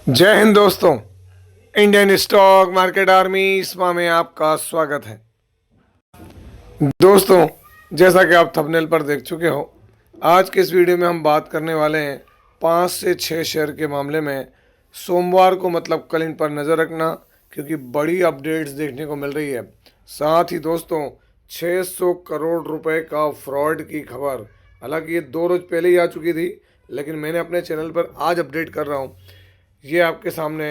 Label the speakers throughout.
Speaker 1: जय हिंद दोस्तों। Indian stock market army इसमा में आपका स्वागत है। दोस्तों, जैसा कि आप थंबनेल पर देख चुके हो, आज के इस वीडियो में हम बात करने वाले हैं 5 से 6 शेयर के मामले में। सोमवार को मतलब कल इन पर नज़र रखना, क्योंकि बड़ी अपडेट्स देखने को मिल रही है। साथ ही दोस्तों, 600 करोड़ रुपए का फ्रॉड की खबर, हालांकि ये 2 रोज पहले ही आ चुकी थी, लेकिन मैंने अपने चैनल पर आज अपडेट कर रहा हूँ। ये आपके सामने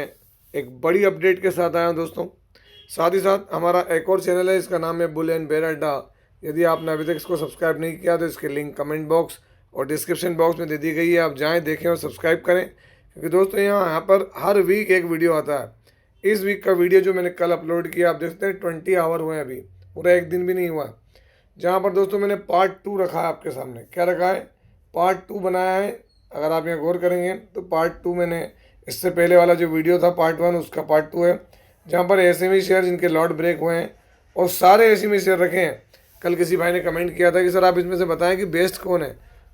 Speaker 1: एक बड़ी अपडेट के साथ आया हूं दोस्तों। साथ ही साथ हमारा एक और चैनल है, इसका नाम है बुल एंड बेयर अड्डा। यदि आपने अभी तक इसको सब्सक्राइब नहीं किया तो इसके लिंक कमेंट बॉक्स और डिस्क्रिप्शन बॉक्स में दे दी गई है, आप जाएं, देखें और सब्सक्राइब करें, क्योंकि दोस्तों यहाँ पर हर वीक एक वीडियो आता है। इस वीक का वीडियो जो मैंने कल अपलोड किया, आप देखते हैं 20 आवर हुए हैं, अभी पूरा एक दिन भी नहीं हुआ, जहाँ पर दोस्तों मैंने पार्ट 2 रखा है आपके सामने। क्या रखा है? पार्ट 2 बनाया है। अगर आप यहाँ गौर करेंगे तो पार्ट 2 मैंने, इससे पहले वाला जो वीडियो था पार्ट 1, उसका पार्ट 2 है, जहाँ पर एसएमई शेयर जिनके लॉट ब्रेक हुए हैं और सारे एसएमई शेयर रखे हैं। कल किसी भाई ने कमेंट किया था कि सर आप इसमें से बताएं कि बेस्ट कौन है।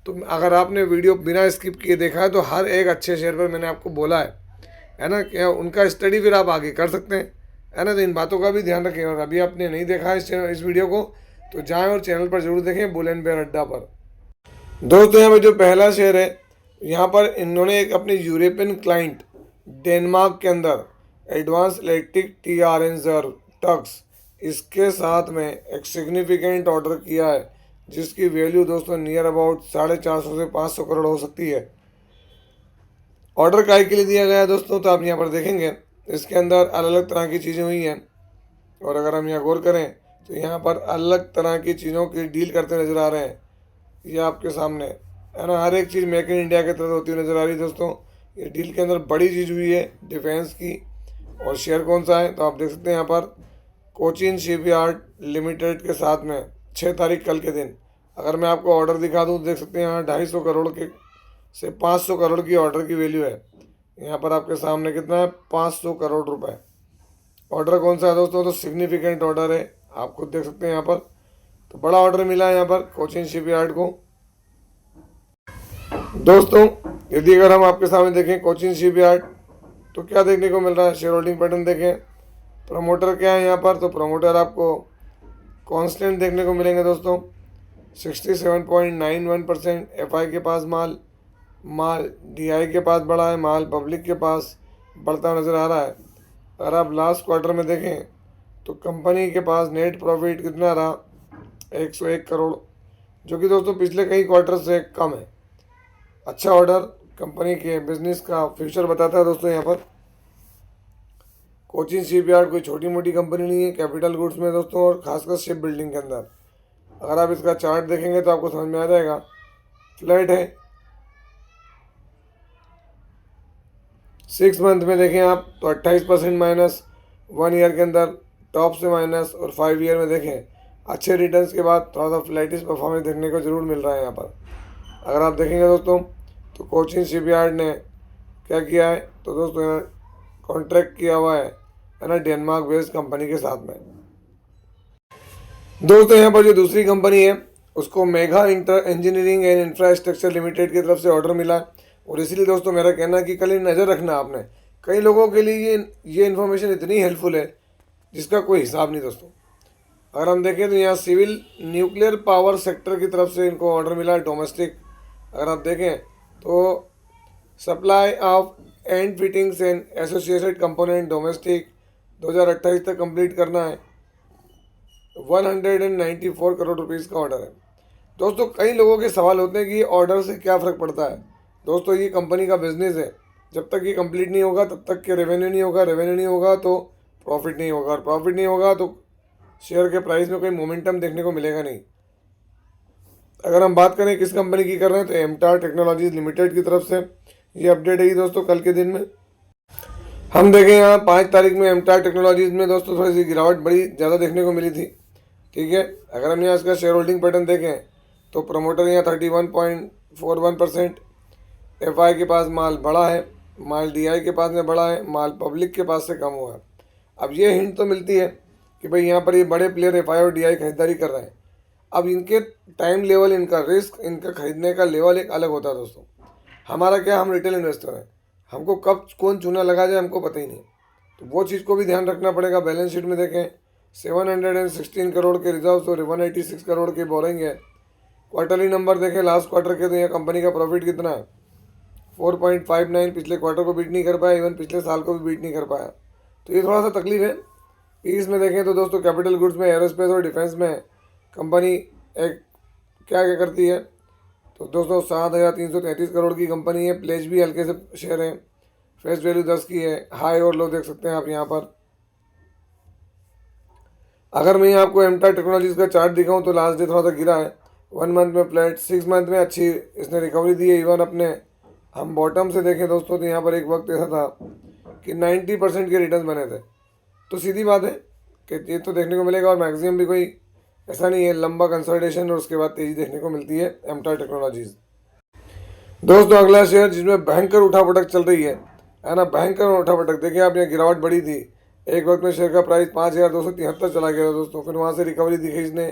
Speaker 1: तो अगर आपने वीडियो बिना स्किप किए देखा है तो हर एक अच्छे शेयर पर मैंने आपको बोला है ना, क्या उनका स्टडी फिर आप आगे कर सकते हैं, है ना। तो इन बातों का भी ध्यान रखें। और अभी आपने नहीं देखा है इस वीडियो को तो जाएँ और चैनल पर जरूर देखें, बुल एंड बेयर अड्डा पर। दोस्तों, यहाँ पर जो पहला शेयर है, यहाँ पर इन्होंने एक अपने यूरोपियन क्लाइंट डेनमार्क के अंदर एडवांस इलेक्ट्रिक टी.आर.एन. टक्स, इसके साथ में एक सिग्निफिकेंट ऑर्डर किया है, जिसकी वैल्यू दोस्तों नियर अबाउट 450 से 500 करोड़ हो सकती है। ऑर्डर काय के लिए दिया गया है दोस्तों, तो आप यहाँ पर देखेंगे इसके अंदर अलग अलग तरह की चीज़ें हुई हैं। और अगर हम यहाँ गौर करें तो यहाँ पर अलग तरह की चीज़ों की डील करते नज़र आ रहे हैं। ये आपके सामने है ना, हर एक चीज़ मेक इन इंडिया के तरह होती हुई नज़र आ रही है दोस्तों। ये डील के अंदर बड़ी चीज़ हुई है डिफेंस की। और शेयर कौन सा है तो आप देख सकते हैं यहाँ पर, कोचिन शिपयार्ड लिमिटेड के साथ में 6 तारीख कल के दिन। अगर मैं आपको ऑर्डर दिखा दूँ तो देख सकते हैं यहाँ 250 करोड़ के से 500 करोड़ की ऑर्डर की वैल्यू है। यहाँ पर आपके सामने कितना है? 500 करोड़ रुपए। ऑर्डर कौन सा है दोस्तों? तो सिग्निफिकेंट ऑर्डर है, आप खुद देख सकते हैं यहाँ पर। तो बड़ा ऑर्डर मिला है यहाँ पर कोचिन शिपयार्ड को। दोस्तों, यदि अगर हम आपके सामने देखें कोचिन शिपयार्ड, तो क्या देखने को मिल रहा है? शेयर होल्डिंग पैटर्न देखें, प्रमोटर क्या है यहाँ पर, तो प्रमोटर आपको कांस्टेंट देखने को मिलेंगे दोस्तों। 67.91% एफआई के पास माल डीआई के पास बढ़ा है, माल पब्लिक के पास बढ़ता नज़र आ रहा है। अगर आप लास्ट क्वार्टर में देखें तो कंपनी के पास नेट प्रॉफिट कितना रहा? 101 करोड़, जो कि दोस्तों पिछले कई क्वार्टर से कम है। अच्छा ऑर्डर कंपनी के बिजनेस का फ्यूचर बताता है दोस्तों। यहाँ पर कोचिन शिपयार्ड कोई छोटी मोटी कंपनी नहीं है, कैपिटल गुड्स में दोस्तों, और खासकर शिप बिल्डिंग के अंदर। अगर आप इसका चार्ट देखेंगे तो आपको समझ में आ जाएगा। फ्लैट है, 6 मंथ में देखें आप तो 28% माइनस, 1 ईयर के अंदर टॉप से माइनस, और 5 ईयर में देखें अच्छे रिटर्न्स के बाद थोड़ा सा फ्लैटिश परफॉर्मेंस देखने को जरूर मिल रहा है यहाँ पर। अगर आप देखेंगे दोस्तों तो कोचिन शिपयार्ड ने क्या किया है, तो दोस्तों यहाँ कॉन्ट्रैक्ट किया हुआ है ना, डेनमार्क बेस्ड कंपनी के साथ में। दोस्तों, यहाँ पर जो दूसरी कंपनी है उसको mega engineering and infrastructure limited की तरफ से ऑर्डर मिला। और इसीलिए दोस्तों मेरा कहना है कि कल नज़र रखना आपने। कई लोगों के लिए ये इन्फॉर्मेशन इतनी हेल्पफुल है जिसका कोई हिसाब नहीं दोस्तों। अगर हम देखें तो यहाँ सिविल न्यूक्लियर पावर सेक्टर की तरफ से इनको ऑर्डर मिला है, डोमेस्टिक। अगर आप देखें तो supply of and fittings and associated component domestic 2028 तक कंप्लीट करना है। 194 करोड़ रुपीज़ का ऑर्डर है दोस्तों। कई लोगों के सवाल होते हैं कि ये ऑर्डर से क्या फ़र्क पड़ता है। दोस्तों, ये कंपनी का बिजनेस है, जब तक ये कंप्लीट नहीं होगा तब तक के रेवेन्यू नहीं होगा, रेवेन्यू नहीं होगा तो प्रॉफिट नहीं होगा, और प्रॉफिट नहीं होगा तो शेयर के प्राइस में कोई मोमेंटम देखने को मिलेगा नहीं। अगर हम बात करें किस कंपनी की कर रहे हैं तो एमटार टेक्नोलॉजीज लिमिटेड की तरफ से ये अपडेट है दोस्तों। कल के दिन में हम देखें यहाँ 5 तारीख में एमटार टेक्नोलॉजीज में दोस्तों थोड़ी सी गिरावट बड़ी ज़्यादा देखने को मिली थी, ठीक है। अगर हम यहाँ इसका शेयर होल्डिंग पैटर्न देखें तो प्रमोटर यहाँ 31.41%, एफआई के पास माल बढ़ा है, माल डीआई के पास में बढ़ा है, माल पब्लिक के पास से कम हुआ है। अब ये हिंट तो मिलती है कि भाई यहाँ पर ये बड़े प्लेयर एफआई और डीआई खरीदारी कर रहे हैं। अब इनके टाइम लेवल, इनका रिस्क, इनका खरीदने का लेवल एक अलग होता है दोस्तों। हमारा क्या, हम रिटेल इन्वेस्टर हैं, हमको कब कौन चूना लगा जाए हमको पता ही नहीं, तो वो चीज़ को भी ध्यान रखना पड़ेगा। बैलेंस शीट में देखें 716 करोड़ के रिजर्व और 186 करोड़ की बोरिंग है। क्वार्टरली नंबर देखें लास्ट क्वार्टर के, तो यहाँ कंपनी का प्रॉफिट कितना है 4.59, पिछले क्वार्टर को बीट नहीं कर पाया, इवन पिछले साल को भी बीट नहीं कर पाया, तो ये थोड़ा सा तकलीफ है। पीस में देखें तो दोस्तों कैपिटल गुड्स में, एरोस्पेस और डिफेंस में कंपनी एक क्या क्या करती है, तो दोस्तों 7,333 करोड़ की कंपनी है। प्लेज भी हल्के से शेयर है, फेस वैल्यू 10 की है, हाई और लो देख सकते हैं आप यहाँ पर। अगर मैं आपको एमटा टेक्नोलॉजीज का चार्ट दिखाऊं तो लास्ट डे थोड़ा सा गिरा है, 1 मंथ में फ्लैट, 6 मंथ में अच्छी इसने रिकवरी दी है। इवन अपने हम बॉटम से देखें दोस्तों तो यहाँ पर एक वक्त ऐसा था कि 90% के रिटर्न बने थे, तो सीधी बात है कि ये तो देखने को मिलेगा। और मैक्सिमम भी कोई ऐसा नहीं है, लंबा कंसल्टेशन और उसके बाद तेज़ी देखने को मिलती है एमटा टेक्नोलॉजीज। दोस्तों अगला शेयर जिसमें भयंकर उठापटक चल रही है ना, भयंकर उठापटक। देखिए आप, यहाँ गिरावट बड़ी थी, एक वक्त में शेयर का प्राइस 5,273 चला गया था दोस्तों, फिर वहाँ से रिकवरी दिखी इसने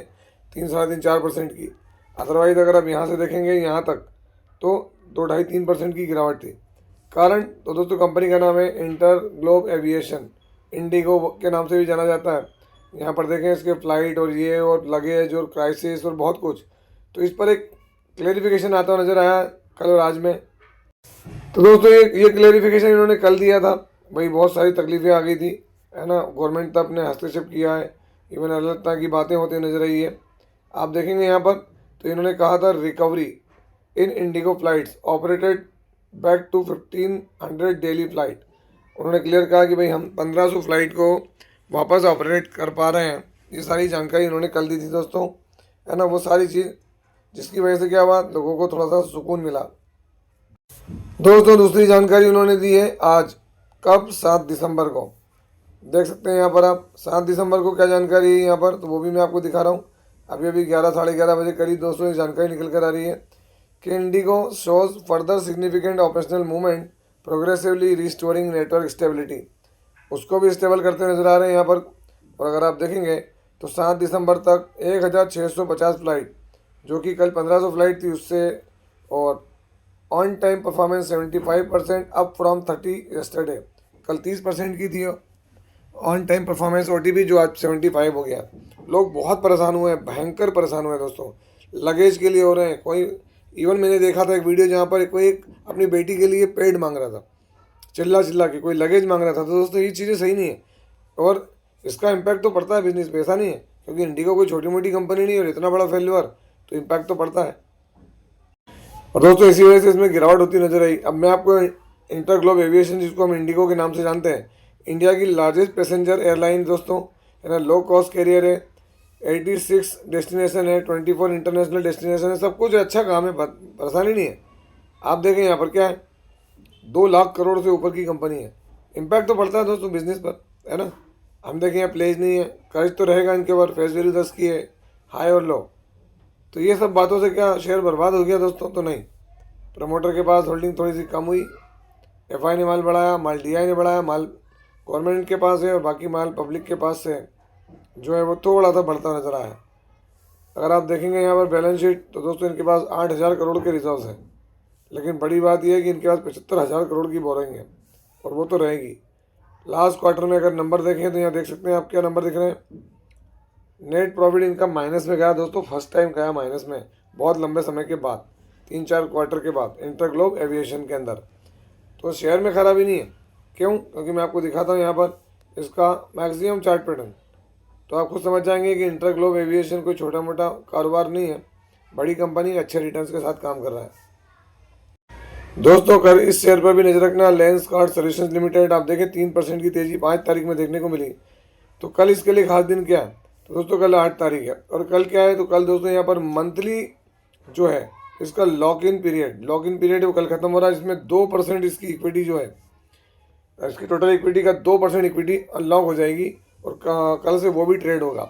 Speaker 1: 3-3.5% की। अदरवाइज अगर आप यहाँ से देखेंगे यहाँ तक तो 2-2.5-3% की गिरावट थी। कारण तो दोस्तों कंपनी का नाम है इंटर ग्लोब एविएशन, इंडिगो के नाम से भी जाना जाता है। यहाँ पर देखें इसके फ्लाइट और ये और लगेज और क्राइसिस और बहुत कुछ, तो इस पर एक क्लेरिफिकेशन आता हुआ नज़र आया कल और आज में। तो दोस्तों ये क्लेरिफिकेशन इन्होंने कल दिया था, भाई बहुत सारी तकलीफें आ गई थी है ना, गवर्नमेंट तक ने हस्तक्षेप किया है, इवन अलग तरह की बातें होती नजर आई है। आप देखेंगे यहाँ पर तो इन्होंने कहा था recovery in IndiGo flights operated back to 1500 daily flight. उन्होंने क्लियर कहा कि भाई हम 1500 फ्लाइट को वापस ऑपरेट कर पा रहे हैं। ये सारी जानकारी इन्होंने कल दी थी दोस्तों, है ना, वो सारी चीज़ जिसकी वजह से क्या हुआ, लोगों को थोड़ा सा सुकून मिला। दोस्तों दूसरी जानकारी उन्होंने दी है आज, कब 7 दिसंबर को, देख सकते हैं यहाँ पर आप 7 दिसंबर को क्या जानकारी है यहाँ पर, तो वो भी मैं आपको दिखा रहा हूँ। अभी 11-11:30 बजे करीब दोस्तों ये जानकारी निकल कर आ रही है कि Indigo shows further significant operational movement progressively restoring network stability, उसको भी स्टेबल करते नजर आ रहे हैं यहाँ पर। और अगर आप देखेंगे तो 7 दिसंबर तक 1,650 फ्लाइट, जो कि कल 1500 फ्लाइट थी उससे, और on time performance 75% up from 30 yesterday, कल 30% की थी ऑन टाइम परफॉर्मेंस ओटीपी, जो आज 75 हो गया। लोग बहुत परेशान हुए हैं, भयंकर परेशान हुए हैं दोस्तों, लगेज के लिए हो रहे हैं। कोई इवन मैंने देखा था एक वीडियो जहाँ पर कोई एक अपनी बेटी के लिए पेड मांग रहा था, चिल्ला चिल्ला के कोई लगेज मांग रहा था। तो दोस्तों ये चीज़ें सही नहीं है, और इसका इम्पैक्ट तो पड़ता है बिजनेस पे, ऐसा नहीं है, क्योंकि इंडिगो कोई छोटी मोटी कंपनी नहीं है और इतना बड़ा फेल्यूर, तो इम्पैक्ट तो पड़ता है। और दोस्तों इसी वजह से इसमें गिरावट होती नजर आई। अब मैं आपको इंटर ग्लोब एविएशन, जिसको हम इंडिगो के नाम से जानते हैं, इंडिया की लार्जेस्ट पैसेंजर एयरलाइन दोस्तों, है ना, लो कॉस्ट कैरियर है, 86 डेस्टिनेशन है, 24 इंटरनेशनल डेस्टिनेशन है, सब कुछ अच्छा काम है, परेशानी नहीं है। आप देखें यहाँ पर क्या है, 2 लाख करोड़ से ऊपर की कंपनी है, इम्पैक्ट तो पड़ता है दोस्तों बिजनेस पर, है ना। हम देखें यहाँ प्लेज नहीं है, कर्ज तो रहेगा इनके ऊपर, फेस वैल्यू 10 की है, हाई और लो, तो ये सब बातों से क्या शेयर बर्बाद हो गया दोस्तों? तो नहीं, प्रमोटर के पास होल्डिंग थोड़ी सी कम हुई, एफआई ने माल बढ़ाया, माल डीआई ने बढ़ाया, माल गवर्नमेंट के पास है और बाकी माल पब्लिक के पास से जो है वो थोड़ा सा बढ़ता नजर आया। अगर आप देखेंगे यहाँ पर बैलेंस शीट तो दोस्तों इनके पास 8,000 करोड़ के रिजर्व्स हैं, लेकिन बड़ी बात यह है कि इनके पास 75,000 करोड़ की बोरिंग है, और वो तो रहेगी। लास्ट क्वार्टर में अगर नंबर देखें तो यहाँ देख सकते हैं आप क्या नंबर दिख रहे हैं, नेट प्रॉफिट इनका माइनस में गया दोस्तों, फर्स्ट टाइम गया माइनस में बहुत लंबे समय के बाद, 3-4 क्वार्टर के बाद इंटर ग्लोब एविएशन के अंदर। तो शेयर में खराबी नहीं है, क्यों? क्योंकि मैं आपको दिखाता हूँ यहाँ पर इसका मैक्सिमम चार्ट पैटर्न, तो आप खुद समझ जाएंगे कि इंटर ग्लोब एविएशन कोई छोटा मोटा कारोबार नहीं है, बड़ी कंपनी अच्छे रिटर्न्स के साथ काम कर रहा है। दोस्तों कल इस शेयर पर भी नजर रखना, लेंसकार्ट सॉल्यूशंस लिमिटेड। आप देखें 3% की तेजी 5 तारीख में देखने को मिली, तो कल इसके लिए खास दिन क्या है? तो दोस्तों कल 8 तारीख है, और कल क्या है, तो कल दोस्तों यहाँ पर मंथली जो है इसका लॉक इन पीरियड वो कल खत्म हो रहा है। इसमें 2% इसकी इक्विटी जो है, इसकी टोटल इक्विटी का 2% इक्विटी अनलॉक हो जाएगी, और कल से वो भी ट्रेड होगा।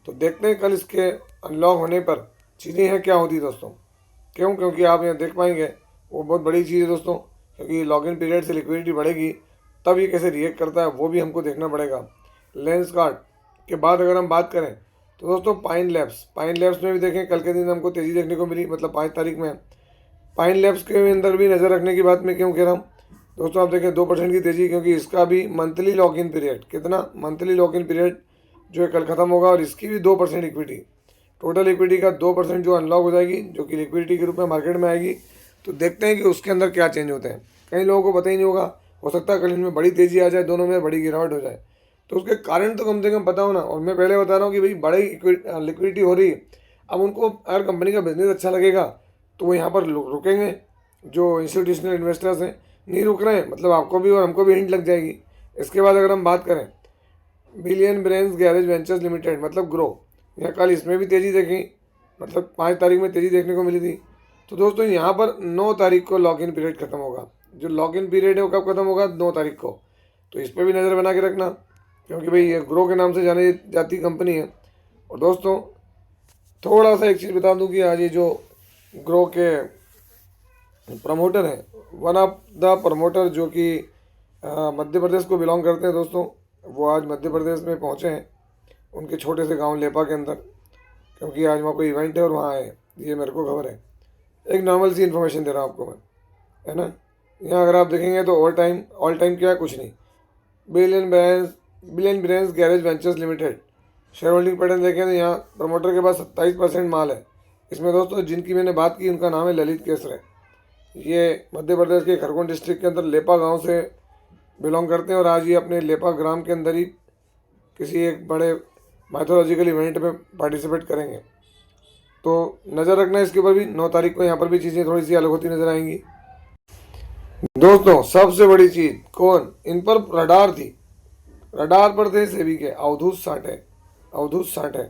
Speaker 1: तो देखते हैं कल इसके अनलॉक होने पर चीज़ें हैं क्या होती दोस्तों, क्यों? क्योंकि आप यहाँ देख पाएंगे वो बहुत बड़ी चीज़ है दोस्तों, क्योंकि लॉग इन पीरियड से लिक्विडिटी बढ़ेगी, तब ये कैसे रिएक्ट करता है वो भी हमको देखना पड़ेगा। लेंसकार्ट के बाद अगर हम बात करें तो दोस्तों पाइन लैब्स में भी देखें कल के दिन हमको तेज़ी देखने को मिली, मतलब 5 तारीख में। पाइन लैब्स के अंदर भी नज़र रखने की बात मैं क्यों कह रहा हूँ, दोस्तों आप देखें 2% की तेज़ी, क्योंकि इसका भी मंथली लॉक इन पीरियड, कितना मंथली लॉक इन पीरियड जो है कल ख़त्म होगा, और इसकी भी 2% इक्विटी, टोटल इक्विटी का 2% जो अनलॉक हो जाएगी, जो कि लिक्विडिटी के रूप में मार्केट में आएगी। तो देखते हैं कि उसके अंदर क्या चेंज होते हैं। कई लोगों को पता ही नहीं होगा, हो सकता है कल इनमें बड़ी तेज़ी आ जाए, दोनों में बड़ी गिरावट हो जाए, तो उसके कारण तो कम से कम पता हो ना। और मैं पहले बता रहा हूँ कि भाई बड़ी लिक्विडिटी हो रही है, अब उनको अगर कंपनी का बिजनेस अच्छा लगेगा तो वो यहाँ पर रुकेंगे। जो इंस्टीट्यूशनल इन्वेस्टर्स हैं नहीं रुक रहे हैं, मतलब आपको भी और हमको भी हिंट लग जाएगी। इसके बाद अगर हम बात करें billion brains garage ventures limited, मतलब ग्रो, यहाँ कल इसमें भी तेज़ी देखी, मतलब 5 तारीख में तेज़ी देखने को मिली थी। तो दोस्तों यहाँ पर 9 तारीख को लॉक इन पीरियड खत्म होगा। जो लॉक इन पीरियड है वो कब खत्म होगा? 9 तारीख को। तो इस पर भी नज़र बना के रखना, क्योंकि भाई ये ग्रो के नाम से जानी जाती कंपनी है। और दोस्तों थोड़ा सा एक चीज़ बता दूं कि आज ये जो ग्रो के प्रमोटर हैं, वन ऑफ द प्रमोटर जो कि मध्य प्रदेश को बिलोंग करते हैं दोस्तों, वो आज मध्य प्रदेश में पहुंचे हैं उनके छोटे से गांव लेपा के अंदर, क्योंकि आज वहाँ कोई इवेंट है और वहाँ आए। ये मेरे को खबर है, एक नॉर्मल सी इन्फॉर्मेशन दे रहा हूँ आपको मैं, है ना। यहाँ अगर आप देखेंगे तो ऑल टाइम क्या है, कुछ नहीं। Billion brains garage ventures limited share holding pattern देखें तो यहाँ प्रमोटर के पास 27% माल है। इसमें दोस्तों जिनकी मैंने बात की उनका नाम है ललित केसरे। ये मध्य प्रदेश के खरगोन डिस्ट्रिक्ट के अंदर लेपा गांव से बिलोंग करते हैं, और आज ये अपने लेपा ग्राम के अंदर ही किसी एक बड़े माइथोलॉजिकल इवेंट में पार्टिसिपेट करेंगे। तो नज़र रखना इसके ऊपर भी। 9 तारीख को यहाँ पर भी चीज़ें थोड़ी सी अलग होती नजर आएंगी। दोस्तों सबसे बड़ी चीज़ कौन इन पर रडार थी, रडार पर थे सेबी के अवधूत साठे।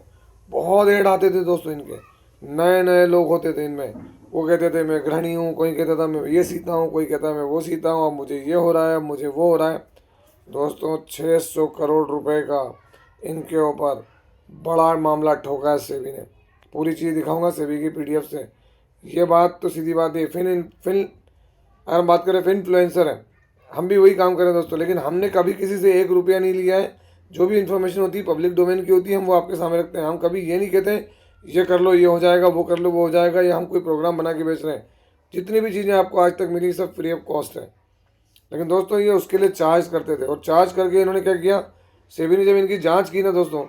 Speaker 1: बहुत ऐड आते थे दोस्तों इनके, नए नए लोग होते थे इनमें। वो कहते थे मैं गृहिणी हूँ, कोई कहता था मैं ये सीता हूँ, कोई कहता मैं वो सीता हूँ, अब मुझे ये हो रहा है, अब मुझे वो हो रहा है। दोस्तों 600 करोड़ रुपए का इनके ऊपर बड़ा मामला ठोका है सेबी ने। पूरी चीज़ दिखाऊंगा सेबी की पीडीएफ से। ये बात तो सीधी बात है, अगर हम बात करें फिन इन्फ्लुएंसर है, हम भी वही काम करें दोस्तों, लेकिन हमने कभी किसी से 1 रुपया नहीं लिया है। जो भी इन्फॉर्मेशन होती है पब्लिक डोमेन की होती है, हम वो आपके सामने रखते हैं। हम कभी ये नहीं कहते ये कर लो ये हो जाएगा, वो कर लो वो हो जाएगा, या हम कोई प्रोग्राम बना के बेच रहे हैं। जितनी भी चीज़ें आपको आज तक मिली सब फ्री ऑफ कॉस्ट है। लेकिन दोस्तों ये उसके लिए चार्ज करते थे, और चार्ज करके इन्होंने क्या किया, सेबी ने जब इनकी जाँच की ना दोस्तों,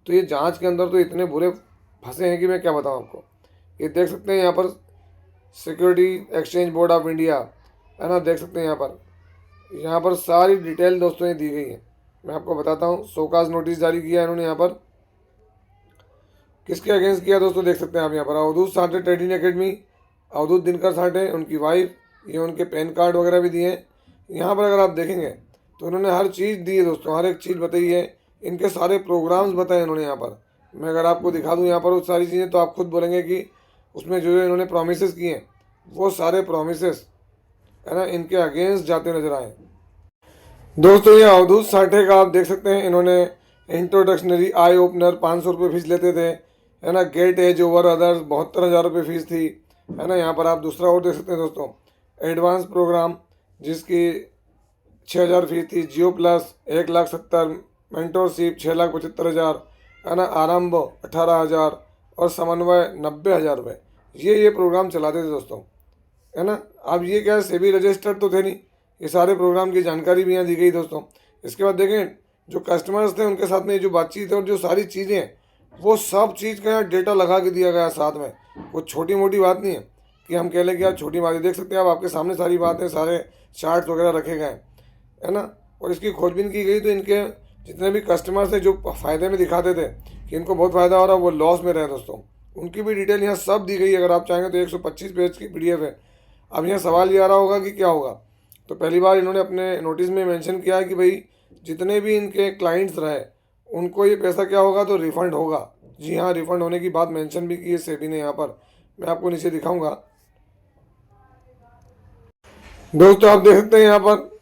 Speaker 1: तो ये जाँच के अंदर तो इतने बुरे फंसे हैं कि मैं क्या बताऊँ आपको। ये देख सकते हैं यहाँ पर security exchange board of India, है ना, देख सकते हैं यहाँ पर सारी डिटेल दोस्तों ये दी गई है। मैं आपको बताता हूँ, शोकाज नोटिस जारी किया इन्होंने यहाँ पर, किसके अगेंस्ट किया दोस्तों, देख सकते हैं आप यहाँ पर अवधूत साठे ट्रेडिंग एकेडमी, अवधूत दिनकर साठे, उनकी वाइफ, ये उनके पैन कार्ड वगैरह भी दिए हैं। यहाँ पर अगर आप देखेंगे तो उन्होंने हर चीज़ दी है दोस्तों, हर एक चीज़ बताई है, इनके सारे प्रोग्राम्स बताए इन्होंने यहाँ पर। मैं अगर आपको दिखा दूँ यहाँ पर वो सारी चीज़ें, तो आप खुद बोलेंगे कि उसमें जो इन्होंने प्रोमिस किए हैं वो सारे प्रोमिस, है ना, इनके अगेंस्ट जाते नजर आए। दोस्तों ये अवधूत साठे का आप देख सकते हैं, इन्होंने इंट्रोडक्शनरी आई ओपनर 500 रुपये फीस लेते थे, है ना। गेट एज ओवर अदर्स 72,000 रुपये फीस थी, है ना। यहाँ पर आप दूसरा और देख सकते हैं दोस्तों, एडवांस प्रोग्राम जिसकी 6,000 फीस थी, जियो प्लस 1,70,000, मेंटोरशिप 6,75,000, है ना, आरंभ 18,000 और समन्वय 90,000 रुपये। ये प्रोग्राम चलाते थे दोस्तों, है ना। अब ये क्या है, सेबी रजिस्टर्ड तो थे नहीं, ये सारे प्रोग्राम की जानकारी भी यहाँ दी गई दोस्तों। इसके बाद देखें जो कस्टमर्स थे उनके साथ में जो बातचीत है और जो सारी चीज़ें हैं, वो सब चीज़ का यहाँ डेटा लगा के दिया गया साथ में। कुछ छोटी मोटी बात नहीं है कि हम कह लें कि यार छोटी बात है। देख सकते हैं आप, आपके सामने सारी बातें, सारे चार्ट्स वगैरह रखे गए, है ना। और इसकी खोजबीन की गई, तो इनके जितने भी कस्टमर्स थे जो फ़ायदे में दिखाते थे कि इनको बहुत फ़ायदा हो रहा है, वो लॉस में रहे दोस्तों, उनकी भी डिटेल यहाँ सब दी गई है। अगर आप चाहेंगे तो 125 पेज की पीडीएफ है। अब यहाँ सवाल ये आ रहा होगा कि क्या होगा, तो पहली बार इन्होंने अपने नोटिस में मेंशन किया है कि भाई जितने भी इनके क्लाइंट्स रहे उनको ये पैसा क्या होगा, तो रिफ़ंड होगा। जी हाँ, रिफ़ंड होने की बात मेंशन भी की है सेबी ने यहाँ पर, मैं आपको नीचे दिखाऊंगा। दोस्तों आप देख सकते हैं यहाँ पर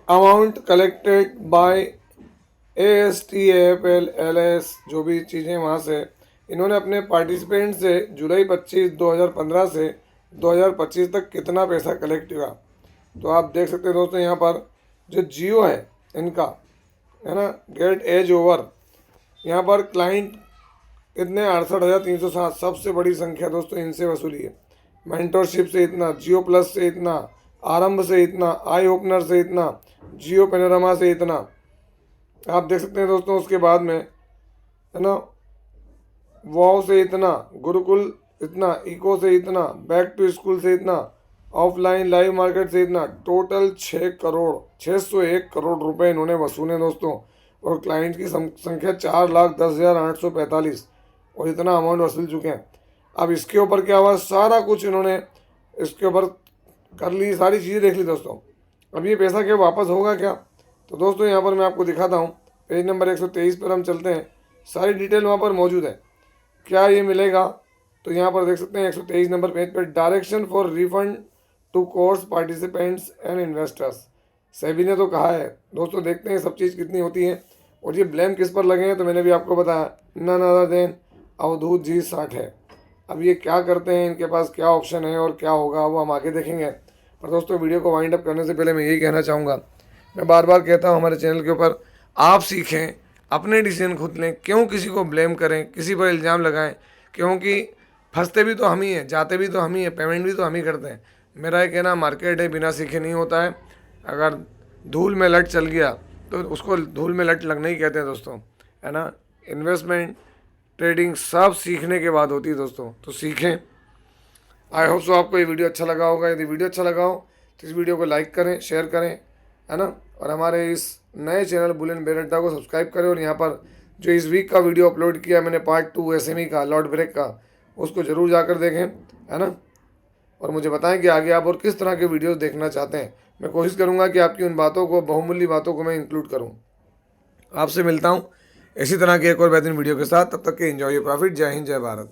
Speaker 1: amount collected by ASTAFL LS, जो भी चीज़ें वहाँ से इन्होंने अपने पार्टिसिपेंट से जुलाई 25, 2015 से 2025 तक कितना पैसा कलेक्ट हुआ। तो आप देख सकते हैं दोस्तों यहाँ पर जो जियो है इनका, है ना, गेट एज ओवर, यहाँ पर क्लाइंट कितने 68,307, सबसे बड़ी संख्या दोस्तों इनसे वसूली है। मेंटोरशिप से इतना, जियो प्लस से इतना, आरंभ से इतना, आई ओपनर से इतना, जियो पेनोरामा से इतना, आप देख सकते हैं दोस्तों। उसके बाद में है ना, वाव से इतना, गुरुकुल इतना, इको से इतना, बैक टू स्कूल से इतना, ऑफलाइन लाइव मार्केट से इतना, टोटल 601 करोड़ रुपए इन्होंने वसूले दोस्तों। और क्लाइंट की संख्या 4,10,845 और इतना अमाउंट वसूल चुके हैं। अब इसके ऊपर क्या हुआ, सारा कुछ इन्होंने इसके ऊपर कर ली, सारी चीज़ें देख ली दोस्तों। अब ये पैसा क्या वापस होगा क्या, तो दोस्तों यहाँ पर मैं आपको दिखाता हूँ। पेज नंबर 123 पर हम चलते हैं, सारी डिटेल वहाँ पर मौजूद है। क्या ये मिलेगा, तो यहाँ पर देख सकते हैं 123 नंबर पेज पर, direction for refund to course participants and investors. SEBI ने तो कहा है दोस्तों, देखते हैं सब चीज़ कितनी होती है। और ये ब्लेम किस पर लगे हैं, तो मैंने भी आपको बताया, नन अदर देन अवधूत जी 60 है। अब ये क्या करते हैं, इनके पास क्या ऑप्शन है और क्या होगा वो हम आगे देखेंगे। पर दोस्तों वीडियो को वाइंड अप करने से पहले मैं यही कहना चाहूँगा, मैं बार बार कहता हूँ हमारे चैनल के ऊपर आप सीखें, अपने डिसीजन खुद लें, क्यों किसी को ब्लेम करें, किसी पर इल्ज़ाम लगाएं, क्योंकि फंसते भी तो हम ही हैं, जाते भी तो हम ही हैं, पेमेंट भी तो हम ही करते हैं। मेरा ये कहना, मार्केट है, बिना सीखे नहीं होता है। अगर धूल में लट चल गया तो उसको धूल में लट लगना ही कहते हैं दोस्तों, है ना। इन्वेस्टमेंट, ट्रेडिंग सब सीखने के बाद होती है दोस्तों, तो सीखें। आई होप सो आपको ये वीडियो अच्छा लगा होगा। यदि वीडियो अच्छा लगा हो तो इस वीडियो को लाइक करें, शेयर करें, है ना। और हमारे इस नए चैनल बुल एंड बेर अड्डा को सब्सक्राइब करें। और यहाँ पर जो इस वीक का वीडियो अपलोड किया मैंने, पार्ट 2 SME का, लॉर्ड ब्रेक का, उसको ज़रूर जाकर देखें, है ना। और मुझे बताएं कि आगे आप और किस तरह के वीडियोस देखना चाहते हैं। मैं कोशिश करूंगा कि आपकी उन बातों को, बहुमूल्य बातों को मैं इंक्लूड करूं। आपसे मिलता हूं इसी तरह के एक और बेहतरीन वीडियो के साथ। तब तक के एंजॉय योर प्रॉफिट। जय हिंद, जय भारत।